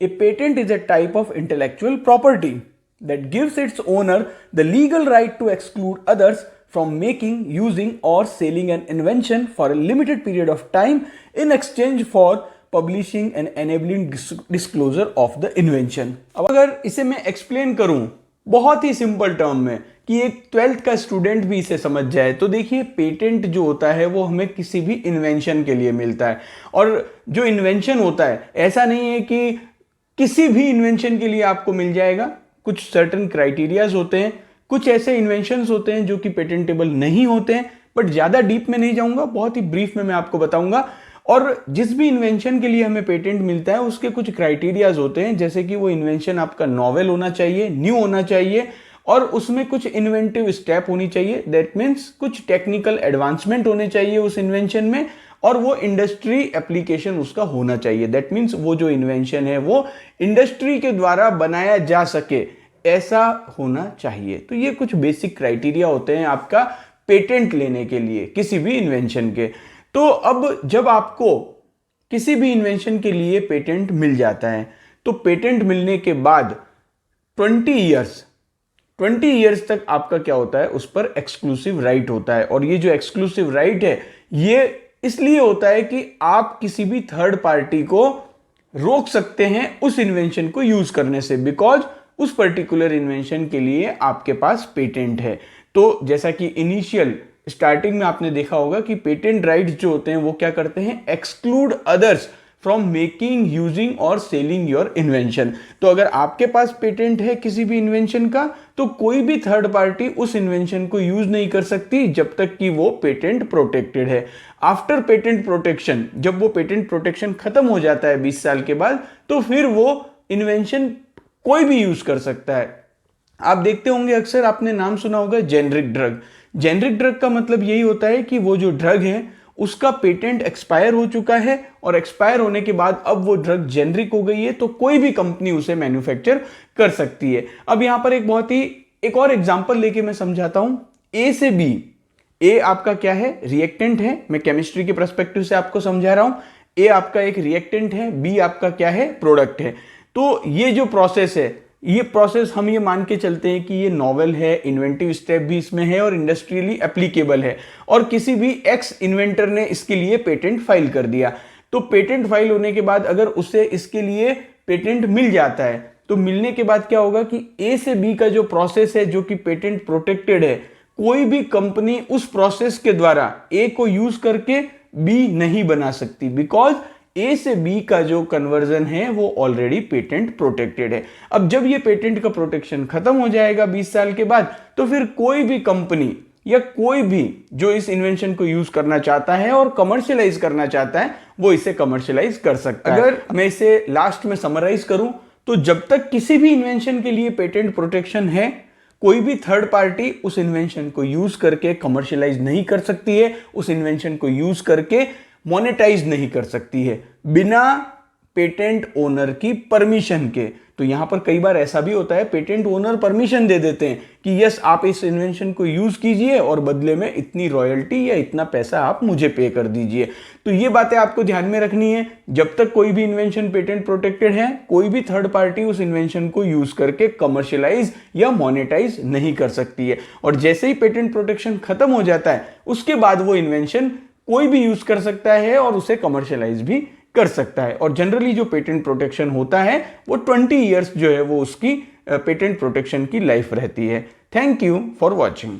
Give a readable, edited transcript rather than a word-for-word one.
A patent is a type of intellectual property that gives its owner the legal right to exclude others from making, using or selling an invention for a limited period of time in exchange for publishing and enabling disclosure of the invention। अब अगर इसे मैं explain करूं बहुत ही simple term में कि एक 12th का स्टूडेंट भी इसे समझ जाए, तो देखिए पेटेंट जो होता है वो हमें किसी भी इन्वेंशन के लिए मिलता है। और जो इन्वेंशन होता है ऐसा नहीं है कि किसी भी इन्वेंशन के लिए आपको मिल जाएगा, कुछ सर्टेन क्राइटेरियाज होते हैं, कुछ ऐसे इन्वेंशंस होते हैं जो कि पेटेंटेबल नहीं होते हैं। बट ज़्यादा डीप में नहीं जाऊंगा, बहुत ही ब्रीफ में मैं आपको बताऊंगा। और जिस भी इन्वेंशन के लिए हमें पेटेंट मिलता है उसके कुछ क्राइटेरियाज होते हैं, जैसे कि वो इन्वेंशन आपका नॉवेल होना चाहिए, न्यू होना चाहिए और उसमें कुछ इन्वेंटिव स्टेप होनी चाहिए। दैट मीन्स कुछ टेक्निकल एडवांसमेंट होने चाहिए उस इन्वेंशन में और वो इंडस्ट्री एप्लीकेशन उसका होना चाहिए। दैट मीन्स वो जो इन्वेंशन है वो इंडस्ट्री के द्वारा बनाया जा सके ऐसा होना चाहिए। तो ये कुछ बेसिक क्राइटेरिया होते हैं आपका पेटेंट लेने के लिए किसी भी इन्वेंशन के। तो अब जब आपको किसी भी इन्वेंशन के लिए पेटेंट मिल जाता है तो पेटेंट मिलने के बाद 20 इयर्स तक आपका क्या होता है, उस पर एक्सक्लूसिव राइट होता है। और ये जो एक्सक्लूसिव राइट है ये इसलिए होता है कि आप किसी भी थर्ड पार्टी को रोक सकते हैं उस इन्वेंशन को यूज करने से, बिकॉज उस पर्टिकुलर इन्वेंशन के लिए आपके पास पेटेंट है। तो जैसा कि इनिशियल स्टार्टिंग में आपने देखा होगा कि पेटेंट राइट्स जो होते हैं वो क्या करते हैं, exclude others from making, using और सेलिंग योर इन्वेंशन। तो अगर आपके पास पेटेंट है किसी भी इन्वेंशन का तो कोई भी थर्ड पार्टी उस इन्वेंशन को यूज नहीं कर सकती जब तक कि वो पेटेंट प्रोटेक्टेड है। आफ्टर पेटेंट प्रोटेक्शन, जब वो पेटेंट प्रोटेक्शन खत्म हो जाता है 20 साल के बाद, तो फिर वो इन्वेंशन कोई भी यूज कर सकता है। आप देखते होंगे अक्सर आपने नाम सुना होगा जेनरिक ड्रग। जेनरिक ड्रग का मतलब यही होता है कि वो जो ड्रग है उसका पेटेंट एक्सपायर हो चुका है और एक्सपायर होने के बाद अब वो ड्रग जेनरिक हो गई है तो कोई भी कंपनी उसे मैन्युफैक्चर कर सकती है। अब यहां पर एक और एग्जांपल लेके मैं समझाता हूं। ए से बी, ए आपका क्या है, रिएक्टेंट है, मैं केमिस्ट्री के पर्सपेक्टिव से आपको समझा रहा हूं। ए आपका एक रिएक्टेंट है, बी आपका क्या है, प्रोडक्ट है। तो ये जो प्रोसेस है, ये प्रोसेस हम ये मान के चलते हैं कि ये नॉवेल है, इन्वेंटिव स्टेप भी इसमें है और इंडस्ट्रियली एप्लीकेबल है और किसी भी एक्स इन्वेंटर ने इसके लिए पेटेंट फाइल कर दिया। तो पेटेंट फाइल होने के बाद अगर उसे इसके लिए पेटेंट मिल जाता है तो मिलने के बाद क्या होगा कि ए से बी का जो प्रोसेस है जो कि पेटेंट प्रोटेक्टेड है, कोई भी कंपनी उस प्रोसेस के द्वारा ए को यूज करके बी नहीं बना सकती, बिकॉज ए से बी का जो कन्वर्जन है वो ऑलरेडी पेटेंट प्रोटेक्टेड है। अब जब ये पेटेंट का प्रोटेक्शन खत्म हो जाएगा 20 साल के बाद, तो फिर कोई भी कंपनी या कोई भी जो इस इन्वेंशन को यूज करना चाहता है और कमर्शियलाइज करना चाहता है वो इसे कमर्शियलाइज कर सकता है। अगर मैं इसे लास्ट में समराइज करूं तो जब तक किसी भी इन्वेंशन के लिए पेटेंट प्रोटेक्शन है, कोई भी थर्ड पार्टी उस इन्वेंशन को यूज करके कमर्शियलाइज नहीं कर सकती है, उस इन्वेंशन को यूज करके मोनेटाइज नहीं कर सकती है बिना पेटेंट ओनर की परमिशन के। तो यहां पर कई बार ऐसा भी होता है पेटेंट ओनर परमिशन दे देते हैं कि यस आप इस इन्वेंशन को यूज कीजिए और बदले में इतनी रॉयल्टी या इतना पैसा आप मुझे पे कर दीजिए। तो ये बातें आपको ध्यान में रखनी है। जब तक कोई भी इन्वेंशन पेटेंट प्रोटेक्टेड है, कोई भी थर्ड पार्टी उस इन्वेंशन को यूज करके कमर्शियलाइज या मोनेटाइज नहीं कर सकती है। और जैसे ही पेटेंट प्रोटेक्शन खत्म हो जाता है उसके बाद वो इन्वेंशन कोई भी यूज कर सकता है और उसे कमर्शियलाइज भी कर सकता है। और जनरली जो पेटेंट प्रोटेक्शन होता है वो 20 इयर्स जो है वो उसकी पेटेंट प्रोटेक्शन की लाइफ रहती है। Thank you for watching.